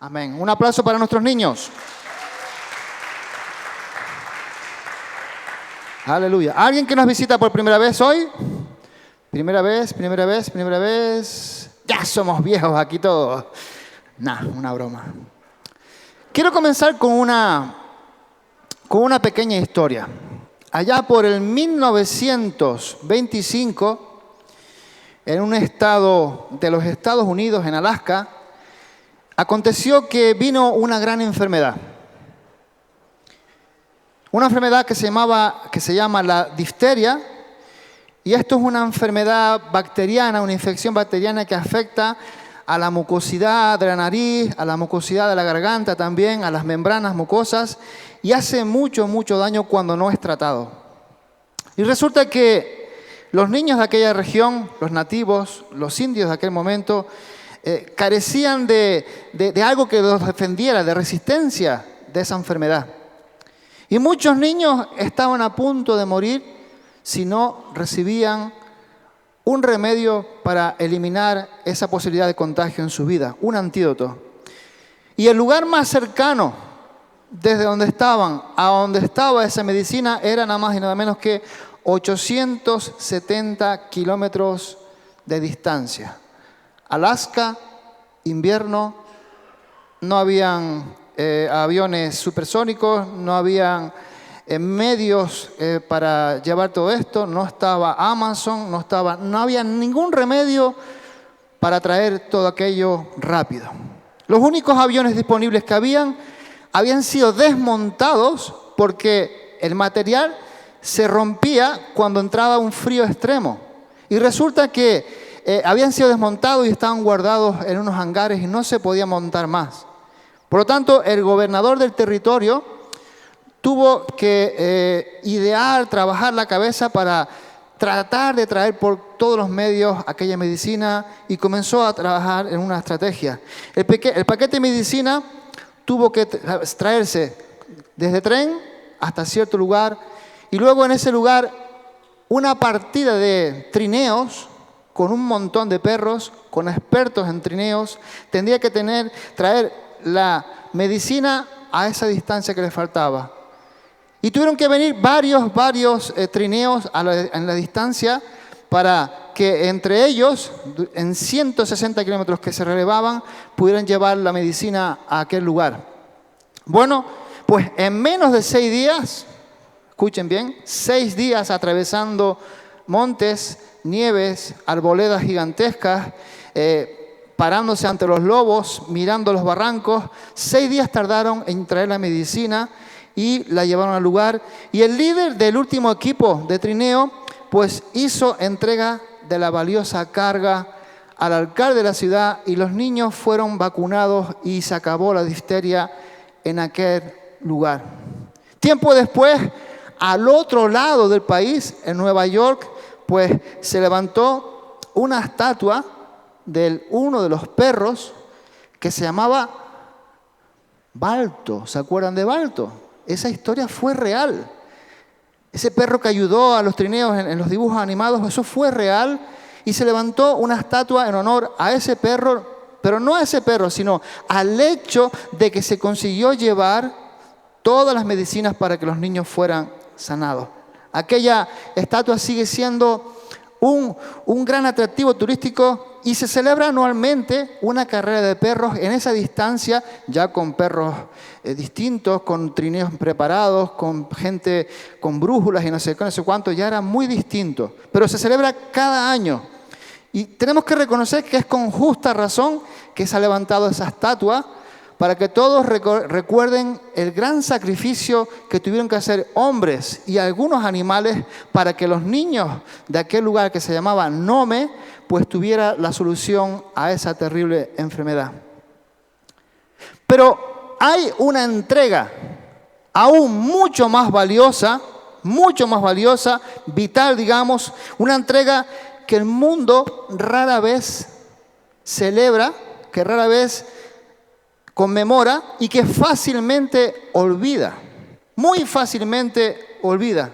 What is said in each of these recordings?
Amén. Un aplauso para nuestros niños. Aleluya. ¿Alguien que nos visita por primera vez hoy? Primera vez. Ya somos viejos aquí todos. Nah, una broma. Quiero comenzar con una pequeña historia. Allá por el 1925, en un estado de los Estados Unidos, en Alaska, aconteció que vino una gran enfermedad. Una enfermedad que se llama la difteria, y esto es una enfermedad bacteriana, una infección bacteriana que afecta a la mucosidad de la nariz, a la mucosidad de la garganta también, a las membranas mucosas, y hace mucho daño cuando no es tratado. Y resulta que los niños de aquella región, los nativos, los indios de aquel momento, carecían de algo que los defendiera, de resistencia de esa enfermedad. Y muchos niños estaban a punto de morir si no recibían un remedio para eliminar esa posibilidad de contagio en su vida, un antídoto. Y el lugar más cercano, desde donde estaban a donde estaba esa medicina, era nada más y nada menos que 870 kilómetros de distancia. Alaska, invierno, no habían aviones supersónicos, no habían medios para llevar todo esto, no estaba Amazon, no había ningún remedio para traer todo aquello rápido. Los únicos aviones disponibles que habían sido desmontados porque el material se rompía cuando entraba un frío extremo. Y resulta que habían sido desmontados y estaban guardados en unos hangares y no se podía montar más. Por lo tanto, el gobernador del territorio tuvo que idear, trabajar la cabeza para tratar de traer por todos los medios aquella medicina y comenzó a trabajar en una estrategia. El paquete de medicina tuvo que traerse desde tren hasta cierto lugar y luego en ese lugar una partida de trineos con un montón de perros, con expertos en trineos, tendría que traer la medicina a esa distancia que le faltaba. Y tuvieron que venir varios trineos en la distancia para que entre ellos, en 160 kilómetros que se relevaban, pudieran llevar la medicina a aquel lugar. Bueno, pues en menos de 6 días, escuchen bien, 6 días atravesando montes, nieves, arboledas gigantescas, parándose ante los lobos, mirando los barrancos, 6 días tardaron en traer la medicina y la llevaron al lugar. Y el líder del último equipo de trineo, pues hizo entrega de la valiosa carga al alcalde de la ciudad y los niños fueron vacunados y se acabó la difteria en aquel lugar. Tiempo después, al otro lado del país, en Nueva York, pues se levantó una estatua de uno de los perros que se llamaba Balto. ¿Se acuerdan de Balto? Esa historia fue real. Ese perro que ayudó a los trineos en los dibujos animados, eso fue real. Y se levantó una estatua en honor a ese perro, pero no a ese perro, sino al hecho de que se consiguió llevar todas las medicinas para que los niños fueran sanados. Aquella estatua sigue siendo un gran atractivo turístico y se celebra anualmente una carrera de perros en esa distancia, ya con perros distintos, con trineos preparados, con gente con brújulas y no sé cuánto, ya era muy distinto. Pero se celebra cada año. Y tenemos que reconocer que es con justa razón que se ha levantado esa estatua para que todos recuerden el gran sacrificio que tuvieron que hacer hombres y algunos animales para que los niños de aquel lugar que se llamaba Nome, pues tuviera la solución a esa terrible enfermedad. Pero hay una entrega aún mucho más valiosa, vital, digamos, una entrega que el mundo rara vez celebra, que rara vez conmemora y que fácilmente olvida, muy fácilmente olvida.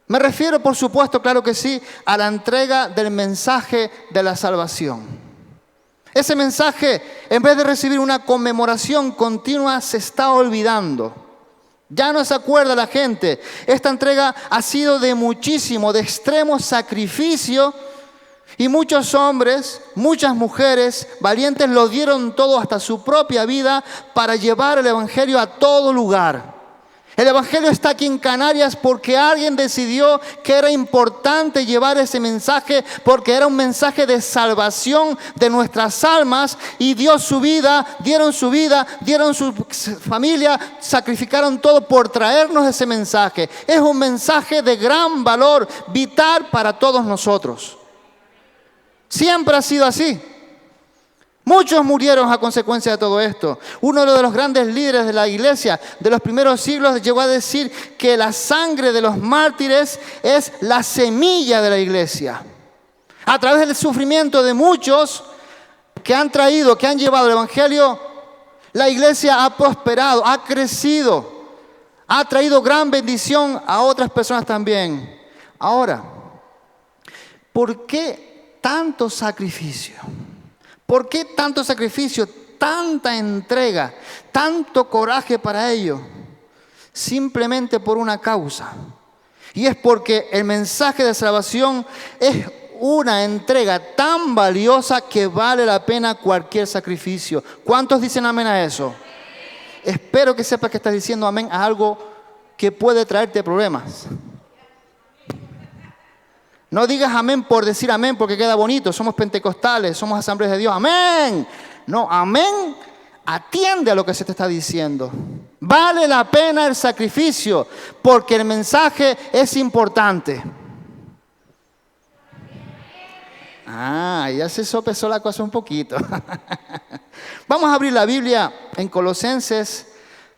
Me refiero, por supuesto, claro que sí, a la entrega del mensaje de la salvación. Ese mensaje, en vez de recibir una conmemoración continua, se está olvidando. Ya no se acuerda la gente. Esta entrega ha sido de muchísimo, de extremo sacrificio. Y muchos hombres, muchas mujeres valientes lo dieron todo, hasta su propia vida, para llevar el Evangelio a todo lugar. El Evangelio está aquí en Canarias porque alguien decidió que era importante llevar ese mensaje, porque era un mensaje de salvación de nuestras almas, y dio su vida, dieron su familia, sacrificaron todo por traernos ese mensaje. Es un mensaje de gran valor, vital para todos nosotros. Siempre ha sido así. Muchos murieron a consecuencia de todo esto. Uno de los grandes líderes de la iglesia de los primeros siglos llegó a decir que la sangre de los mártires es la semilla de la iglesia. A través del sufrimiento de muchos que han llevado el Evangelio, la iglesia ha prosperado, ha crecido, ha traído gran bendición a otras personas también. Ahora, ¿por qué tanto sacrificio? ¿Por qué tanto sacrificio, tanta entrega, tanto coraje para ello? Simplemente por una causa. Y es porque el mensaje de salvación es una entrega tan valiosa que vale la pena cualquier sacrificio. ¿Cuántos dicen amén a eso? Espero que sepas que estás diciendo amén a algo que puede traerte problemas. No digas amén por decir amén porque queda bonito. Somos pentecostales, somos asambleas de Dios. ¡Amén! No, amén. Atiende a lo que se te está diciendo. Vale la pena el sacrificio porque el mensaje es importante. Ya se sopesó la cosa un poquito. Vamos a abrir la Biblia en Colosenses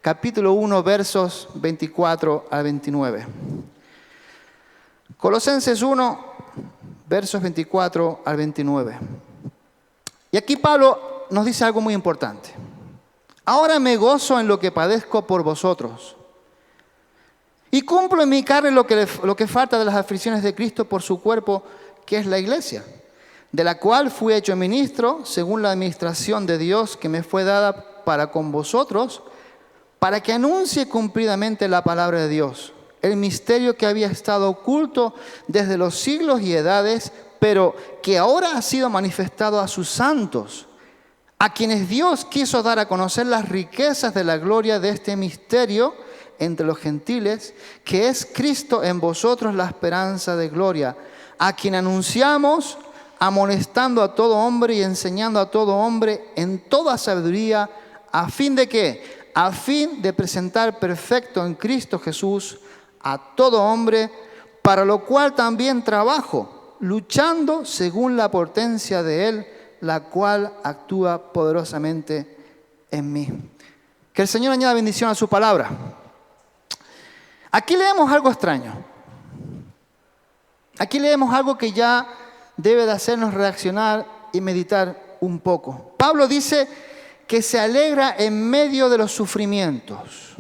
capítulo 1, versos 24 al 29. Colosenses 1, versos 24 al 29. Y aquí Pablo nos dice algo muy importante. Ahora me gozo en lo que padezco por vosotros, y cumplo en mi carne lo que falta de las aflicciones de Cristo por su cuerpo, que es la iglesia, de la cual fui hecho ministro según la administración de Dios que me fue dada para con vosotros, para que anuncie cumplidamente la palabra de Dios, el misterio que había estado oculto desde los siglos y edades, pero que ahora ha sido manifestado a sus santos, a quienes Dios quiso dar a conocer las riquezas de la gloria de este misterio entre los gentiles, que es Cristo en vosotros la esperanza de gloria, a quien anunciamos, amonestando a todo hombre y enseñando a todo hombre en toda sabiduría, a fin de ¿qué? A fin de presentar perfecto en Cristo Jesús a todo hombre, para lo cual también trabajo, luchando según la potencia de Él, la cual actúa poderosamente en mí. Que el Señor añada bendición a su palabra. Aquí leemos algo extraño. Aquí leemos algo que ya debe de hacernos reaccionar y meditar un poco. Pablo dice que se alegra en medio de los sufrimientos.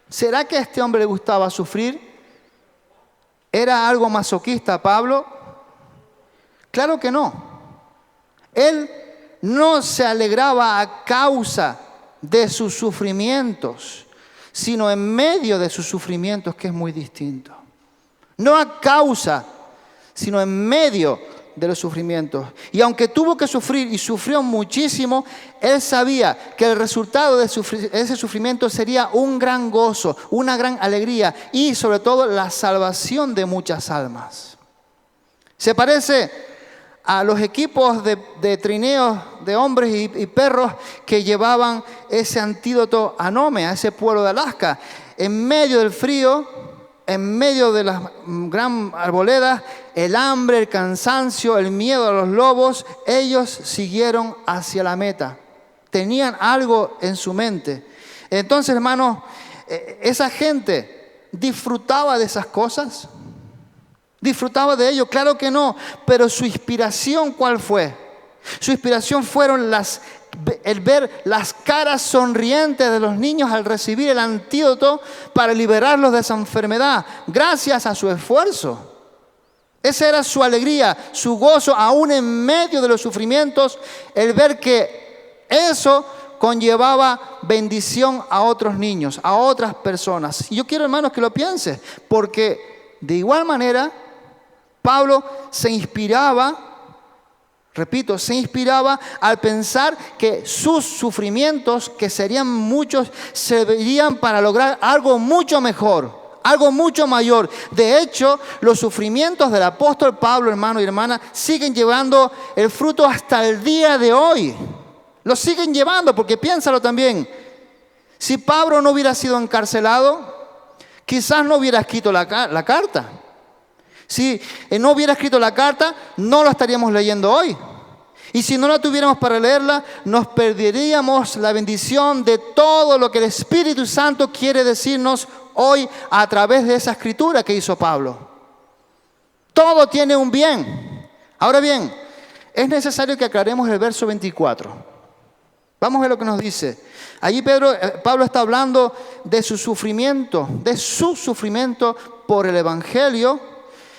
¿Será que a este hombre le gustaba sufrir? ¿Era algo masoquista Pablo? Claro que no. Él no se alegraba a causa de sus sufrimientos, sino en medio de sus sufrimientos, que es muy distinto. No a causa, sino en medio de los sufrimientos. Y aunque tuvo que sufrir y sufrió muchísimo, él sabía que el resultado de ese sufrimiento sería un gran gozo, una gran alegría y sobre todo la salvación de muchas almas. Se parece a los equipos de trineos de hombres y perros que llevaban ese antídoto a Nome, a ese pueblo de Alaska. En medio del frío, en medio de las gran arboledas, el hambre, el cansancio, el miedo a los lobos, ellos siguieron hacia la meta. Tenían algo en su mente. Entonces, hermanos, esa gente disfrutaba de esas cosas. ¿Disfrutaba de ello? Claro que no. Pero su inspiración, ¿cuál fue? Su inspiración fueron el ver las caras sonrientes de los niños al recibir el antídoto para liberarlos de esa enfermedad, gracias a su esfuerzo. Esa era su alegría, su gozo, aún en medio de los sufrimientos, el ver que eso conllevaba bendición a otros niños, a otras personas. Y yo quiero, hermanos, que lo pienses, porque de igual manera Pablo se inspiraba, repito, se inspiraba al pensar que sus sufrimientos, que serían muchos, servirían para lograr algo mucho mejor, algo mucho mayor. De hecho, los sufrimientos del apóstol Pablo, hermano y hermana, siguen llevando el fruto hasta el día de hoy. Lo siguen llevando, porque piénsalo también. Si Pablo no hubiera sido encarcelado, quizás no hubiera escrito la carta. Si no hubiera escrito la carta, no la estaríamos leyendo hoy. Y si no la tuviéramos para leerla, nos perderíamos la bendición de todo lo que el Espíritu Santo quiere decirnos hoy a través de esa escritura que hizo Pablo. Todo tiene un bien. Ahora bien, es necesario que aclaremos el verso 24. Vamos a ver lo que nos dice. Allí Pablo está hablando de su sufrimiento por el Evangelio.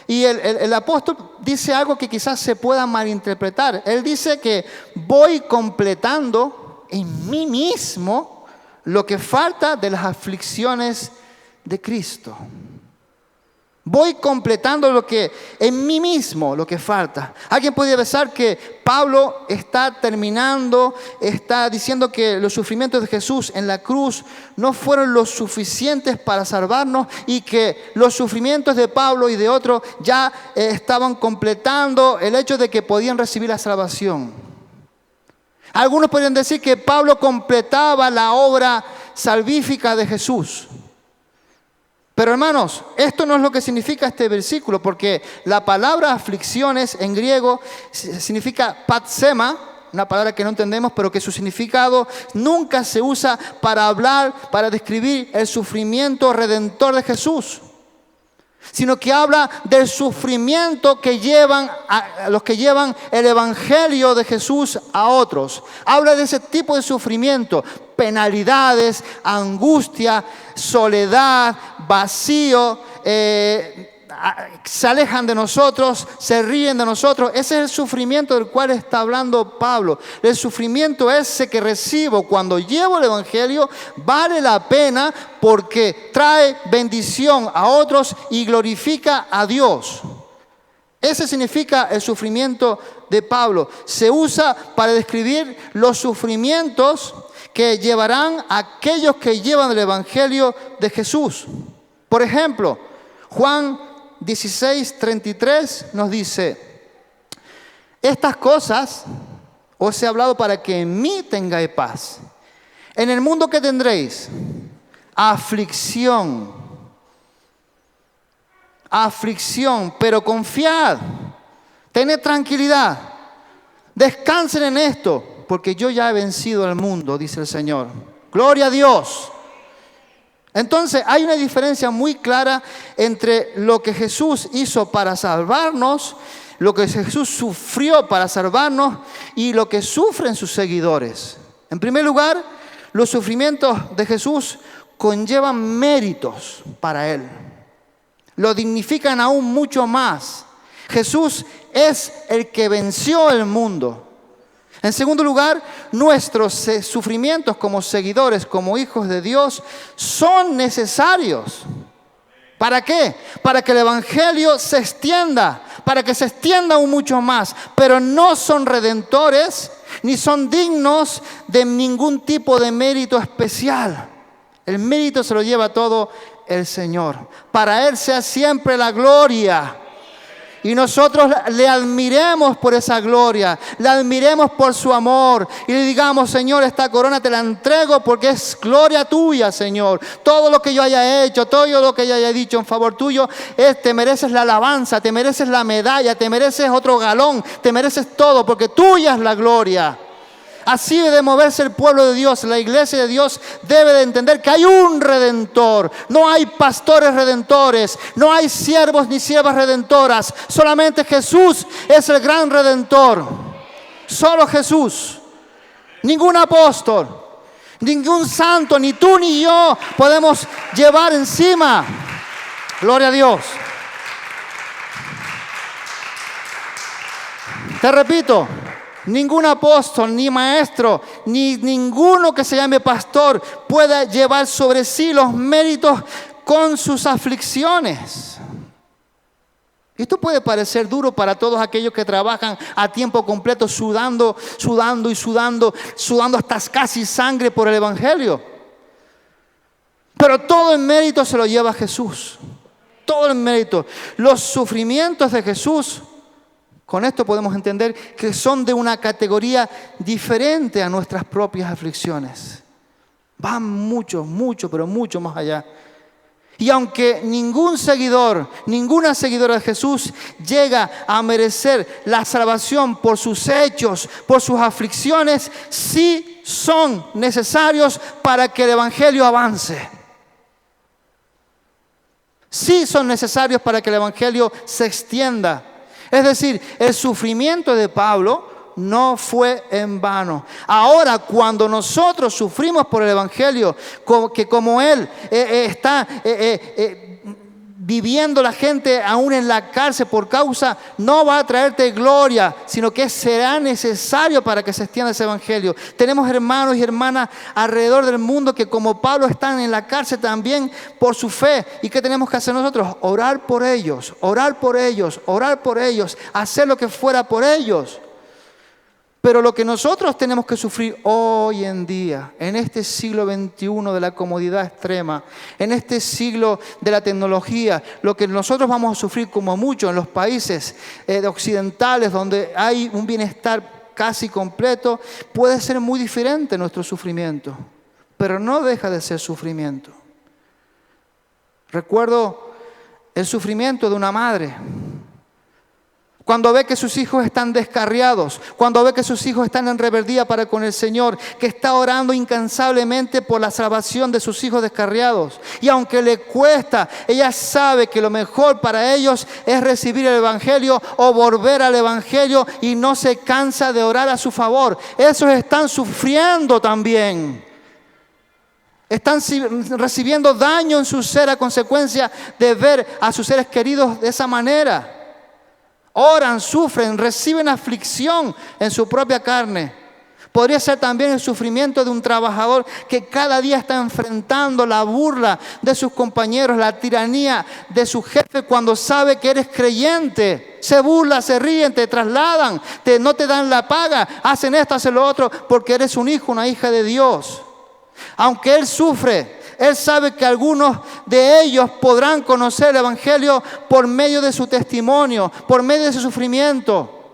Y el apóstol dice algo que quizás se pueda malinterpretar. Él dice que voy completando en mí mismo lo que falta de las aflicciones de Cristo. Voy completando en mí mismo lo que falta. Alguien puede pensar que Pablo está diciendo que los sufrimientos de Jesús en la cruz no fueron los suficientes para salvarnos y que los sufrimientos de Pablo y de otros ya estaban completando el hecho de que podían recibir la salvación. Algunos podrían decir que Pablo completaba la obra salvífica de Jesús. Pero hermanos, esto no es lo que significa este versículo, porque la palabra aflicciones en griego significa patsema, una palabra que no entendemos, pero que su significado nunca se usa para describir el sufrimiento redentor de Jesús, sino que habla del sufrimiento que llevan a los que llevan el Evangelio de Jesús a otros. Habla de ese tipo de sufrimiento, penalidades, angustia, soledad, vacío, se alejan de nosotros, se ríen de nosotros. Ese es el sufrimiento del cual está hablando Pablo. El sufrimiento ese que recibo cuando llevo el Evangelio vale la pena porque trae bendición a otros y glorifica a Dios. Ese significa el sufrimiento de Pablo. Se usa para describir los sufrimientos que llevarán a aquellos que llevan el Evangelio de Jesús. Por ejemplo, Juan 16:33 nos dice: estas cosas os he hablado para que en mí tengáis paz. En el mundo que tendréis aflicción, pero confiad, tened tranquilidad, descansen en esto, porque yo ya he vencido al mundo, dice el Señor. Gloria a Dios. Entonces hay una diferencia muy clara entre lo que Jesús hizo para salvarnos, lo que Jesús sufrió para salvarnos y lo que sufren sus seguidores. En primer lugar, los sufrimientos de Jesús conllevan méritos para Él. Lo dignifican aún mucho más. Jesús es el que venció el mundo. En segundo lugar, nuestros sufrimientos como seguidores, como hijos de Dios, son necesarios. ¿Para qué? Para que el Evangelio se extienda, para que se extienda aún mucho más. Pero no son redentores, ni son dignos de ningún tipo de mérito especial. El mérito se lo lleva todo el Señor. Para Él sea siempre la gloria. Y nosotros le admiremos por esa gloria, le admiremos por su amor y le digamos: Señor, esta corona te la entrego porque es gloria tuya, Señor. Todo lo que yo haya hecho, todo lo que yo haya dicho en favor tuyo, te mereces la alabanza, te mereces la medalla, te mereces otro galón, te mereces todo porque tuya es la gloria. Así debe moverse el pueblo de Dios. La iglesia de Dios debe de entender que hay un redentor. No hay pastores redentores. No hay siervos ni siervas redentoras. Solamente Jesús es el gran redentor. Solo Jesús. Ningún apóstol, ningún santo, ni tú ni yo podemos llevar encima. Gloria a Dios. Te repito, ningún apóstol, ni maestro, ni ninguno que se llame pastor pueda llevar sobre sí los méritos con sus aflicciones. Esto puede parecer duro para todos aquellos que trabajan a tiempo completo, sudando hasta casi sangre por el Evangelio. Pero todo el mérito se lo lleva Jesús. Todo el mérito. Los sufrimientos de Jesús, con esto podemos entender que son de una categoría diferente a nuestras propias aflicciones. Van mucho más allá. Y aunque ningún seguidor, ninguna seguidora de Jesús llega a merecer la salvación por sus hechos, por sus aflicciones, sí son necesarios para que el Evangelio avance. Sí son necesarios para que el Evangelio se extienda. Es decir, el sufrimiento de Pablo no fue en vano. Ahora, cuando nosotros sufrimos por el Evangelio, que como Él está viviendo la gente aún en la cárcel por causa, no va a traerte gloria, sino que será necesario para que se extienda ese Evangelio. Tenemos hermanos y hermanas alrededor del mundo que como Pablo están en la cárcel también por su fe. ¿Y qué tenemos que hacer nosotros? Orar por ellos, hacer lo que fuera por ellos. Pero lo que nosotros tenemos que sufrir hoy en día, en este siglo XXI de la comodidad extrema, en este siglo de la tecnología, lo que nosotros vamos a sufrir como mucho en los países occidentales donde hay un bienestar casi completo, puede ser muy diferente nuestro sufrimiento, pero no deja de ser sufrimiento. Recuerdo el sufrimiento de una madre. Cuando ve que sus hijos están descarriados, cuando ve que sus hijos están en rebeldía para con el Señor, que está orando incansablemente por la salvación de sus hijos descarriados. Y aunque le cuesta, ella sabe que lo mejor para ellos es recibir el Evangelio o volver al Evangelio y no se cansa de orar a su favor. Esos están sufriendo también. Están recibiendo daño en su ser a consecuencia de ver a sus seres queridos de esa manera. Oran, sufren, reciben aflicción en su propia carne. Podría ser también el sufrimiento de un trabajador que cada día está enfrentando la burla de sus compañeros, la tiranía de su jefe cuando sabe que eres creyente. Se burla, se ríen, te trasladan, no te dan la paga, hacen esto, hacen lo otro, porque eres un hijo, una hija de Dios. Aunque él sufre, él sabe que algunos de ellos podrán conocer el Evangelio por medio de su testimonio, por medio de su sufrimiento.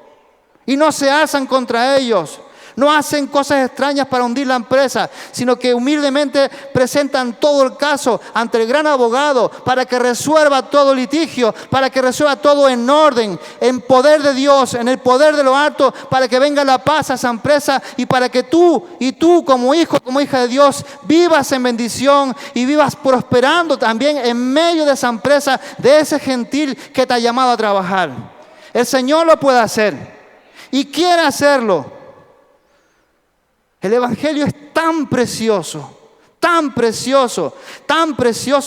Y no se alzan contra ellos. No hacen cosas extrañas para hundir la empresa, sino que humildemente presentan todo el caso ante el gran abogado para que resuelva todo litigio, para que resuelva todo en orden, en poder de Dios, en el poder de lo alto, para que venga la paz a esa empresa y para que tú como hijo, como hija de Dios, vivas en bendición y vivas prosperando también en medio de esa empresa, de ese gentil que te ha llamado a trabajar. El Señor lo puede hacer y quiere hacerlo. El Evangelio es tan precioso,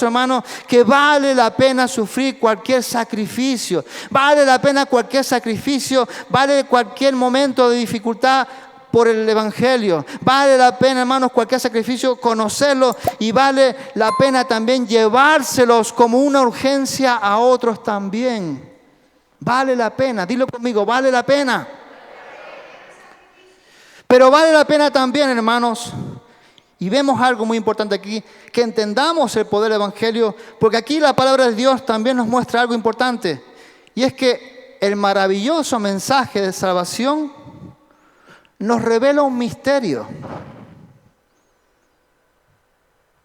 hermano, que vale la pena sufrir cualquier sacrificio. Vale la pena cualquier sacrificio, vale cualquier momento de dificultad por el Evangelio. Vale la pena, hermanos, cualquier sacrificio, conocerlo, y vale la pena también llevárselos como una urgencia a otros también. Vale la pena, dilo conmigo, vale la pena. Pero vale la pena también, hermanos, y vemos algo muy importante aquí, que entendamos el poder del Evangelio, porque aquí la palabra de Dios también nos muestra algo importante, y es que el maravilloso mensaje de salvación nos revela un misterio.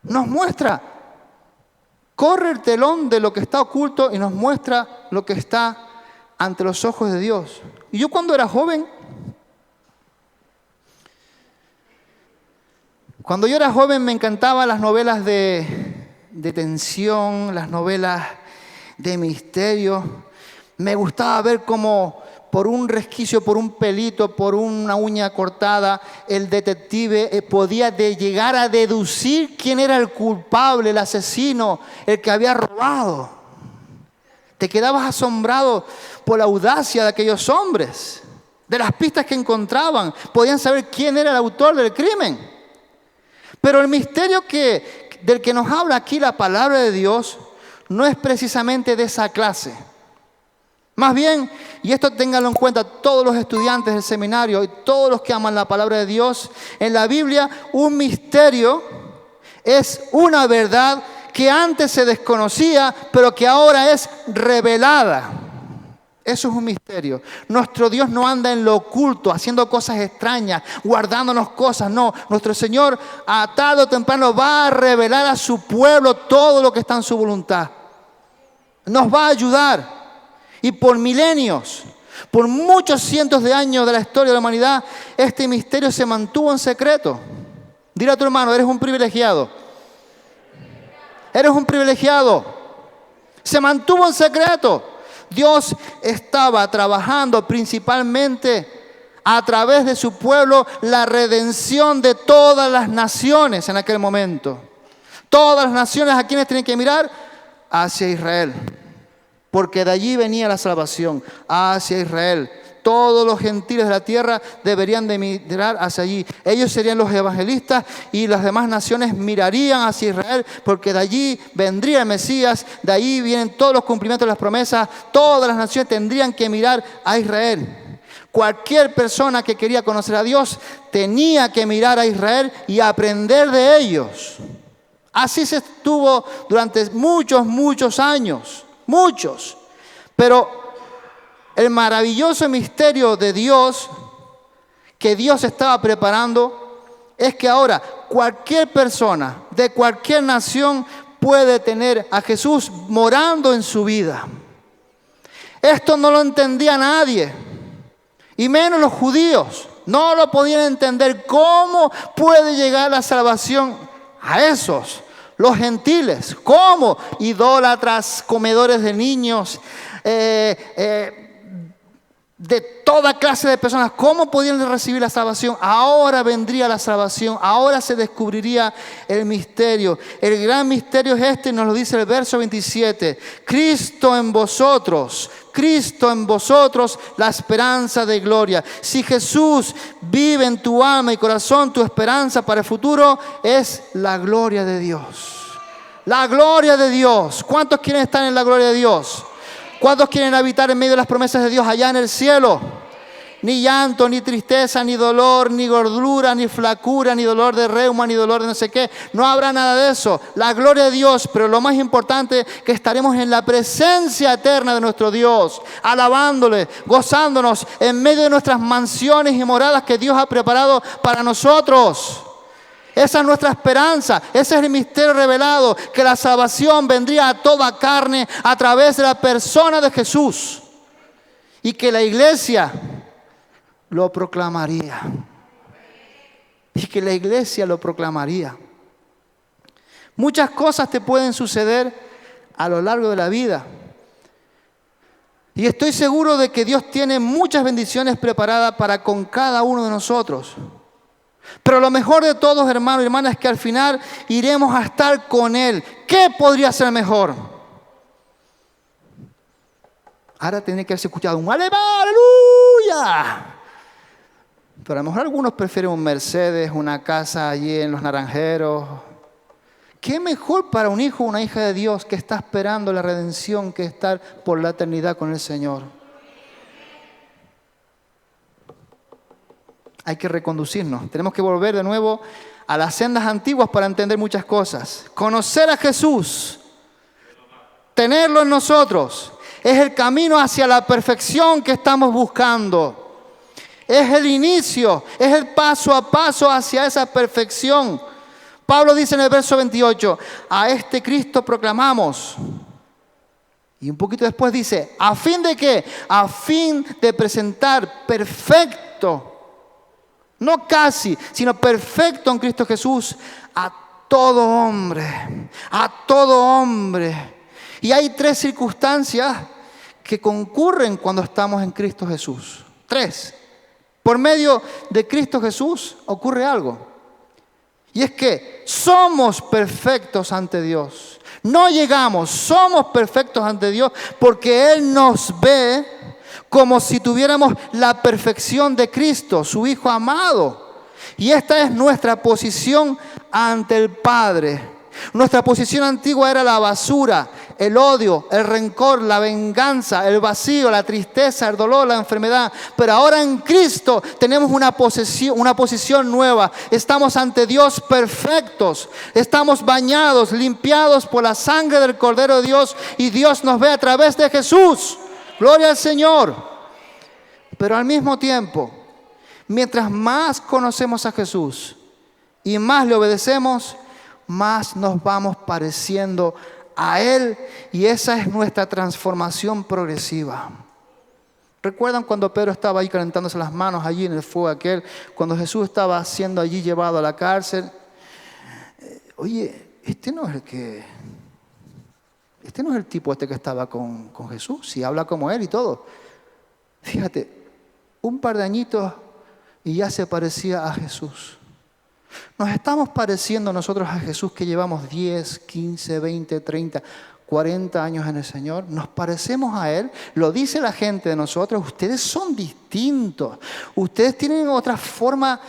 Nos muestra, corre el telón de lo que está oculto y nos muestra lo que está ante los ojos de Dios. Y yo cuando era joven, me encantaban las novelas de tensión, las novelas de misterio. Me gustaba ver cómo por un resquicio, por un pelito, por una uña cortada, el detective podía llegar a deducir quién era el culpable, el asesino, el que había robado. Te quedabas asombrado por la audacia de aquellos hombres. de las pistas que encontraban, podían saber quién era el autor del crimen. Pero el misterio del que nos habla aquí la palabra de Dios no es precisamente de esa clase. Más bien, y esto ténganlo en cuenta todos los estudiantes del seminario y todos los que aman la palabra de Dios, en la Biblia un misterio es una verdad que antes se desconocía, pero que ahora es revelada. Eso es un misterio. Nuestro Dios no anda en lo oculto, haciendo cosas extrañas, guardándonos cosas. No, nuestro Señor a tarde o temprano va a revelar a su pueblo todo lo que está en su voluntad. Nos va a ayudar. Y por milenios, por muchos cientos de años de la historia de la humanidad, este misterio se mantuvo en secreto. Dile a tu hermano, eres un privilegiado. Eres un privilegiado. Se mantuvo en secreto. Dios estaba trabajando principalmente a través de su pueblo la redención de todas las naciones en aquel momento. Todas las naciones, ¿a quiénes tienen que mirar? Hacia Israel. Porque de allí venía la salvación, hacia Israel. Todos los gentiles de la tierra deberían de mirar hacia allí. Ellos serían los evangelistas y las demás naciones mirarían hacia Israel, porque de allí vendría el Mesías, de allí vienen todos los cumplimientos de las promesas. Todas las naciones tendrían que mirar a Israel. Cualquier persona que quería conocer a Dios tenía que mirar a Israel y aprender de ellos. Así se estuvo durante muchos años. Muchos. Pero el maravilloso misterio de Dios que Dios estaba preparando es que ahora cualquier persona de cualquier nación puede tener a Jesús morando en su vida. Esto no lo entendía nadie, y menos los judíos. No lo podían entender. ¿Cómo puede llegar la salvación a esos? Los gentiles, ¿cómo? Idólatras, comedores de niños, de toda clase de personas. ¿Cómo podían recibir la salvación? Ahora vendría la salvación, ahora se descubriría el misterio. El gran misterio es este, nos lo dice el verso 27. Cristo en vosotros, la esperanza de gloria. Si Jesús vive en tu alma y corazón, tu esperanza para el futuro es la gloria de Dios. La gloria de Dios. ¿Cuántos quieren estar en la gloria de Dios? ¿Cuántos quieren habitar en medio de las promesas de Dios allá en el cielo? Ni llanto, ni tristeza, ni dolor, ni gordura, ni flacura, ni dolor de reuma, ni dolor de no sé qué. No habrá nada de eso. La gloria de Dios, pero lo más importante, que estaremos en la presencia eterna de nuestro Dios, alabándole, gozándonos en medio de nuestras mansiones y moradas que Dios ha preparado para nosotros. Esa es nuestra esperanza, ese es el misterio revelado, que la salvación vendría a toda carne a través de la persona de Jesús. Y que la iglesia lo proclamaría. Y que la iglesia lo proclamaría. Muchas cosas te pueden suceder a lo largo de la vida. Y estoy seguro de que Dios tiene muchas bendiciones preparadas para con cada uno de nosotros. Pero lo mejor de todos, hermanos y hermanas, es que al final iremos a estar con Él. ¿Qué podría ser mejor? Ahora tiene que haberse escuchado un aleluya. Pero a lo mejor algunos prefieren un Mercedes, una casa allí en Los Naranjeros. ¿Qué mejor para un hijo o una hija de Dios que está esperando la redención que estar por la eternidad con el Señor? Hay que reconducirnos. Tenemos que volver de nuevo a las sendas antiguas para entender muchas cosas. Conocer a Jesús, tenerlo en nosotros, es el camino hacia la perfección que estamos buscando. Es el inicio, es el paso a paso hacia esa perfección. Pablo dice en el verso 28, a este Cristo proclamamos. Y un poquito después dice, ¿a fin de qué? A fin de presentar perfecto, no casi, sino perfecto en Cristo Jesús a todo hombre, a todo hombre. Y hay 3 circunstancias que concurren cuando estamos en Cristo Jesús. 3. Por medio de Cristo Jesús ocurre algo. Y es que somos perfectos ante Dios. No llegamos, somos perfectos ante Dios porque Él nos ve como si tuviéramos la perfección de Cristo, su Hijo amado. Y esta es nuestra posición ante el Padre. Nuestra posición antigua era la basura, el odio, el rencor, la venganza, el vacío, la tristeza, el dolor, la enfermedad. Pero ahora en Cristo tenemos una posición nueva. Estamos ante Dios perfectos. Estamos bañados, limpiados por la sangre del Cordero de Dios. Y Dios nos ve a través de Jesús. Gloria al Señor. Pero al mismo tiempo, mientras más conocemos a Jesús y más le obedecemos, más nos vamos pareciendo a Él, y esa es nuestra transformación progresiva. ¿Recuerdan cuando Pedro estaba ahí calentándose las manos allí en el fuego aquel? Cuando Jesús estaba siendo allí llevado a la cárcel. Oye, este no es el tipo que estaba con Jesús, si habla como Él y todo. Fíjate, un par de añitos y ya se parecía a Jesús. Nos estamos pareciendo nosotros a Jesús que llevamos 10, 15, 20, 30, 40 años en el Señor. Nos parecemos a Él. Lo dice la gente de nosotros. Ustedes son distintos. Ustedes tienen otra forma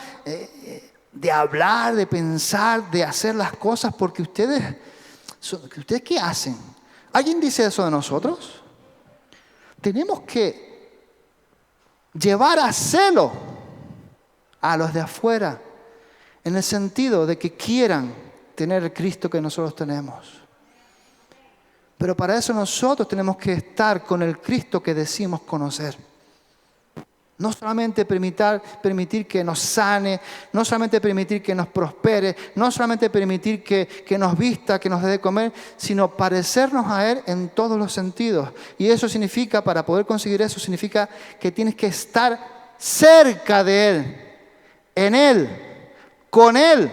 de hablar, de pensar, de hacer las cosas, porque ustedes ¿qué hacen? ¿Alguien dice eso de nosotros? Tenemos que llevar a celo a los de afuera, en el sentido de que quieran tener el Cristo que nosotros tenemos. Pero para eso nosotros tenemos que estar con el Cristo que decimos conocer. No solamente permitir que nos sane, no solamente permitir que nos prospere, no solamente permitir que nos vista, que nos dé de comer, sino parecernos a Él en todos los sentidos. Y eso significa, para poder conseguir eso, significa que tienes que estar cerca de Él, en Él, con Él,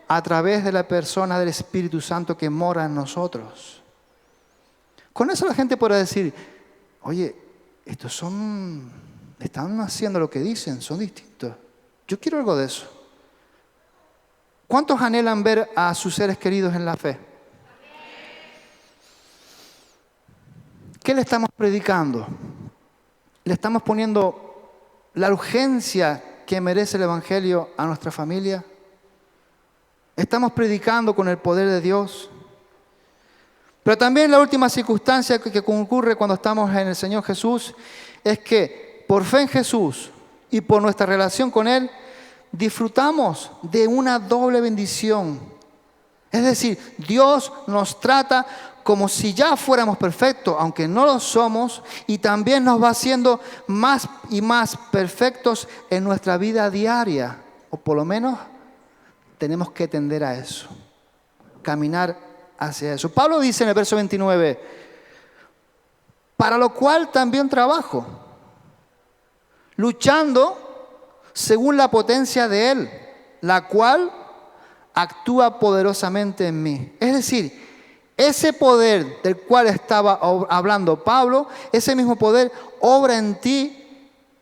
a través de la persona del Espíritu Santo que mora en nosotros. Con eso la gente podrá decir, oye, están haciendo lo que dicen, son distintos. Yo quiero algo de eso. ¿Cuántos anhelan ver a sus seres queridos en la fe? ¿Qué le estamos predicando? ¿Le estamos poniendo la urgencia que merece el Evangelio a nuestra familia? ¿Estamos predicando con el poder de Dios? Pero también la última circunstancia que ocurre cuando estamos en el Señor Jesús es que por fe en Jesús y por nuestra relación con Él, disfrutamos de una doble bendición. Es decir, Dios nos trata como si ya fuéramos perfectos, aunque no lo somos, y también nos va haciendo más y más perfectos en nuestra vida diaria, o por lo menos tenemos que tender a eso, caminar hacia eso. Pablo dice en el verso 29, para lo cual también trabajo, luchando según la potencia de Él, la cual actúa poderosamente en mí. Es decir, ese poder del cual estaba hablando Pablo, ese mismo poder obra en ti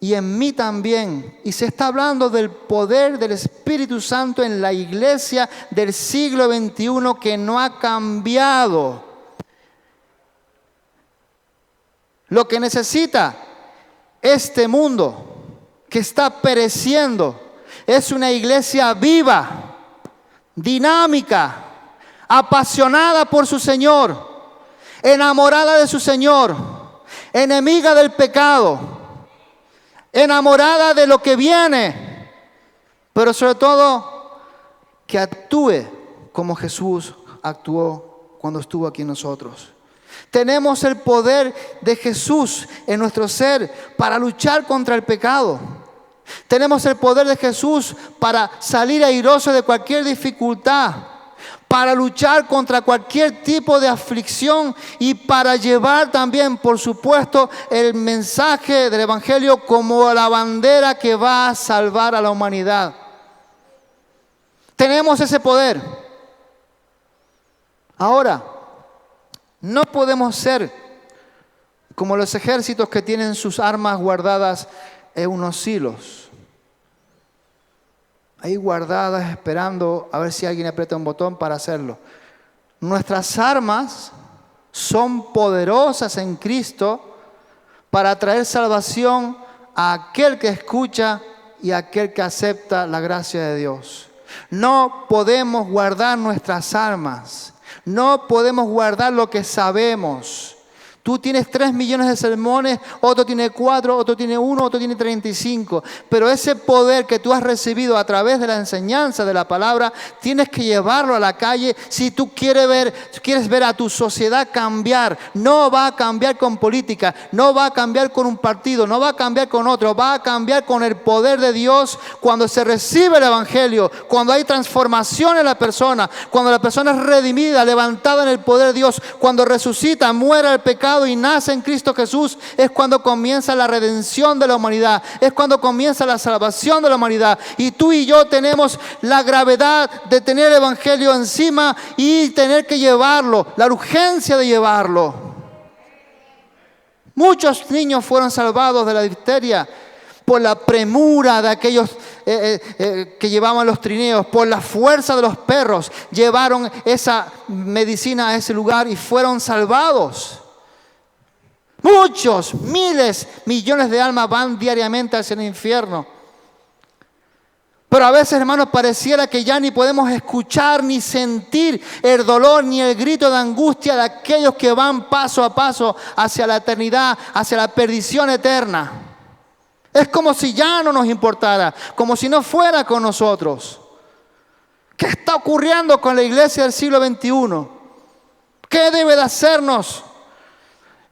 y en mí también. Y se está hablando del poder del Espíritu Santo en la iglesia del siglo XXI que no ha cambiado. Lo que necesita este mundo que está pereciendo es una iglesia viva, dinámica, apasionada por su Señor, enamorada de su Señor, enemiga del pecado, enamorada de lo que viene, pero sobre todo que actúe como Jesús actuó cuando estuvo aquí en nosotros. Tenemos el poder de Jesús en nuestro ser para luchar contra el pecado. Tenemos el poder de Jesús para salir airoso de cualquier dificultad, para luchar contra cualquier tipo de aflicción y para llevar también, por supuesto, el mensaje del Evangelio como la bandera que va a salvar a la humanidad. Tenemos ese poder. Ahora, no podemos ser como los ejércitos que tienen sus armas guardadas en unos silos, ahí guardadas esperando a ver si alguien aprieta un botón para hacerlo. Nuestras armas son poderosas en Cristo para traer salvación a aquel que escucha y a aquel que acepta la gracia de Dios. No podemos guardar nuestras almas. No podemos guardar lo que sabemos. Tú tienes 3 millones de sermones, otro tiene 4, otro tiene 1, otro tiene 35. Pero ese poder que tú has recibido a través de la enseñanza de la palabra, tienes que llevarlo a la calle si tú quieres ver a tu sociedad cambiar. No va a cambiar con política, no va a cambiar con un partido, no va a cambiar con otro, va a cambiar con el poder de Dios cuando se recibe el evangelio, cuando hay transformación en la persona, cuando la persona es redimida, levantada en el poder de Dios, cuando resucita, muere el pecado y nace en Cristo Jesús, es cuando comienza la redención de la humanidad, es cuando comienza la salvación de la humanidad. Y tú y yo tenemos la gravedad de tener el evangelio encima y tener que llevarlo, la urgencia de llevarlo. Muchos niños fueron salvados de la difteria por la premura de aquellos que llevaban los trineos, por la fuerza de los perros, llevaron esa medicina a ese lugar y fueron salvados. Muchos, miles, millones de almas van diariamente hacia el infierno. Pero a veces, hermanos, pareciera que ya ni podemos escuchar ni sentir el dolor ni el grito de angustia de aquellos que van paso a paso hacia la eternidad, hacia la perdición eterna. Es como si ya no nos importara, como si no fuera con nosotros. ¿Qué está ocurriendo con la iglesia del siglo XXI? ¿Qué debe de hacernos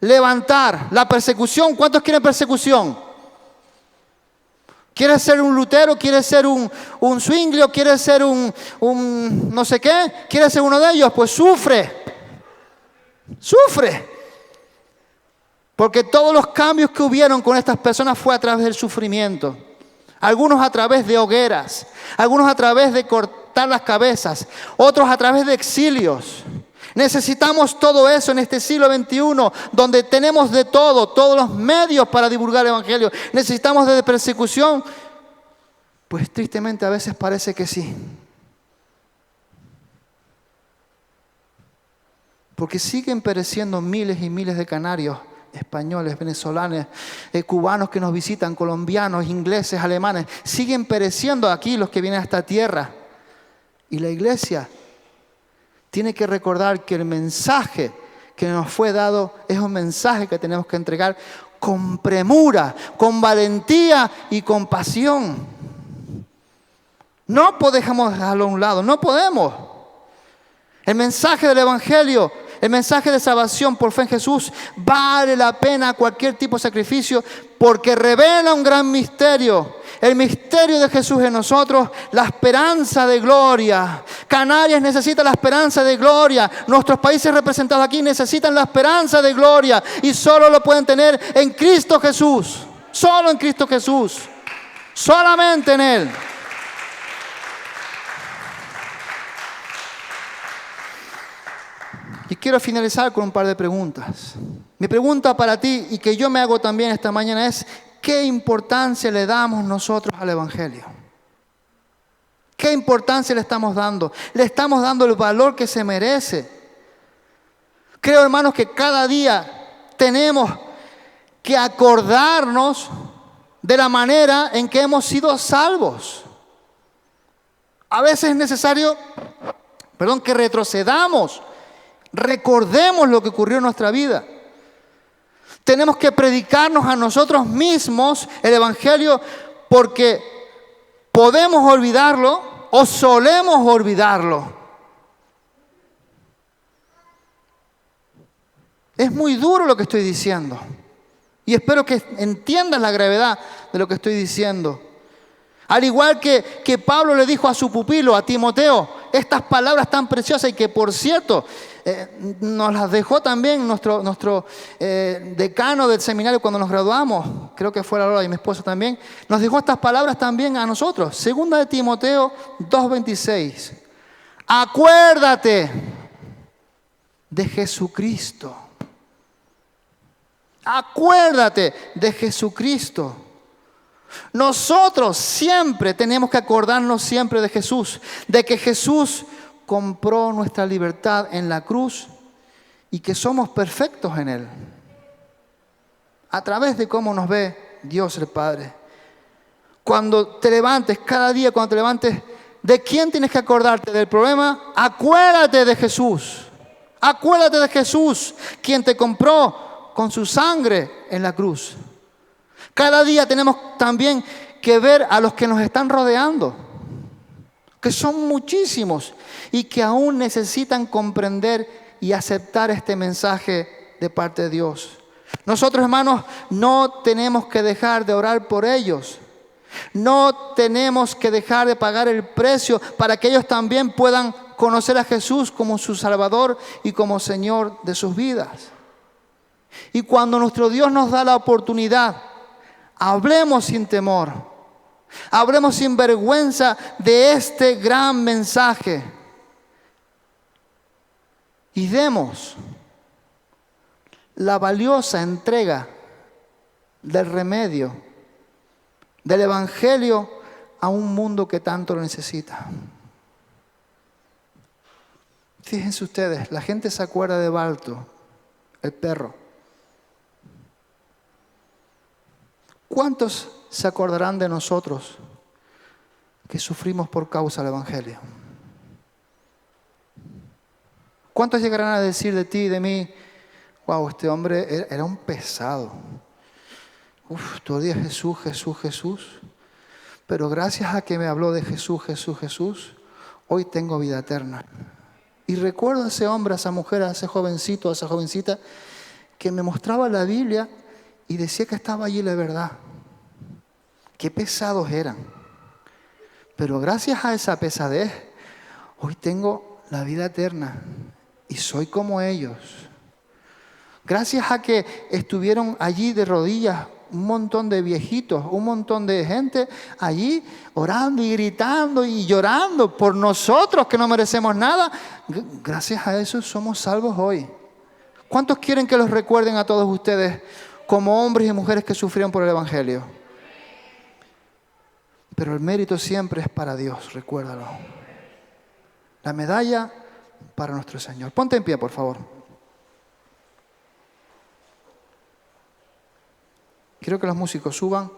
levantar la persecución? ¿Cuántos quieren persecución? ¿Quieres ser un Lutero? ¿Quieres ser un Zwingli? ¿Quieres ser un no sé qué? ¿Quieres ser uno de ellos? Pues sufre. Sufre. Porque todos los cambios que hubieron con estas personas fue a través del sufrimiento. Algunos a través de hogueras, algunos a través de cortar las cabezas, otros a través de exilios. Necesitamos todo eso en este siglo XXI, donde tenemos de todo, todos los medios para divulgar el evangelio. Necesitamos de persecución. Pues tristemente a veces parece que sí. Porque siguen pereciendo miles y miles de canarios, españoles, venezolanos, cubanos que nos visitan, colombianos, ingleses, alemanes. Siguen pereciendo aquí los que vienen a esta tierra. Y la iglesia tiene que recordar que el mensaje que nos fue dado es un mensaje que tenemos que entregar con premura, con valentía y con pasión. No podemos dejarlo a un lado, no podemos. El mensaje del evangelio, el mensaje de salvación por fe en Jesús, vale la pena cualquier tipo de sacrificio porque revela un gran misterio. El misterio de Jesús en nosotros, la esperanza de gloria. Canarias necesita la esperanza de gloria. Nuestros países representados aquí necesitan la esperanza de gloria. Y solo lo pueden tener en Cristo Jesús. Solo en Cristo Jesús. Solamente en Él. Y quiero finalizar con un par de preguntas. Mi pregunta para ti y que yo me hago también esta mañana es: ¿qué importancia le damos nosotros al evangelio? ¿Qué importancia le estamos dando? ¿Le estamos dando el valor que se merece? Creo, hermanos, que cada día tenemos que acordarnos de la manera en que hemos sido salvos. A veces es necesario, que retrocedamos. Recordemos lo que ocurrió en nuestra vida. Tenemos que predicarnos a nosotros mismos el evangelio porque podemos olvidarlo o solemos olvidarlo. Es muy duro lo que estoy diciendo y espero que entiendas la gravedad de lo que estoy diciendo. Al igual que Pablo le dijo a su pupilo, a Timoteo, estas palabras tan preciosas y que, por cierto, nos las dejó también nuestro decano del seminario cuando nos graduamos, creo que fue la Lola y mi esposo también, nos dejó estas palabras también a nosotros. Segunda de Timoteo 2:26. Acuérdate de Jesucristo. Acuérdate de Jesucristo. Nosotros siempre tenemos que acordarnos siempre de Jesús, de que Jesús compró nuestra libertad en la cruz y que somos perfectos en Él. a través de cómo nos ve Dios el Padre. Cuando te levantes, cada día cuando te levantes, ¿de quién tienes que acordarte? ¿Del problema? Acuérdate de Jesús. Acuérdate de Jesús, quien te compró con su sangre en la cruz. Cada día tenemos también que ver a los que nos están rodeando, que son muchísimos y que aún necesitan comprender y aceptar este mensaje de parte de Dios. Nosotros, hermanos, no tenemos que dejar de orar por ellos. No tenemos que dejar de pagar el precio para que ellos también puedan conocer a Jesús como su Salvador y como Señor de sus vidas. Y cuando nuestro Dios nos da la oportunidad, hablemos sin temor, hablemos sin vergüenza de este gran mensaje y demos la valiosa entrega del remedio del Evangelio a un mundo que tanto lo necesita. Fíjense ustedes, la gente se acuerda de Balto, el perro. ¿Cuántos se acordarán de nosotros que sufrimos por causa del Evangelio? ¿Cuántos llegarán a decir de ti y de mí, wow, este hombre era un pesado? Todo el día Jesús, Jesús, Jesús. Pero gracias a que me habló de Jesús, Jesús, Jesús, hoy tengo vida eterna. Y recuerdo a ese hombre, a esa mujer, a ese jovencito, a esa jovencita que me mostraba la Biblia y decía que estaba allí la verdad. Qué pesados eran. Pero gracias a esa pesadez, hoy tengo la vida eterna y soy como ellos. Gracias a que estuvieron allí de rodillas un montón de viejitos, un montón de gente allí orando y gritando y llorando por nosotros que no merecemos nada. Gracias a eso somos salvos hoy. ¿Cuántos quieren que los recuerden a todos ustedes como hombres y mujeres que sufrieron por el Evangelio? Pero el mérito siempre es para Dios, recuérdalo. La medalla para nuestro Señor. Ponte en pie, por favor. Quiero que los músicos suban.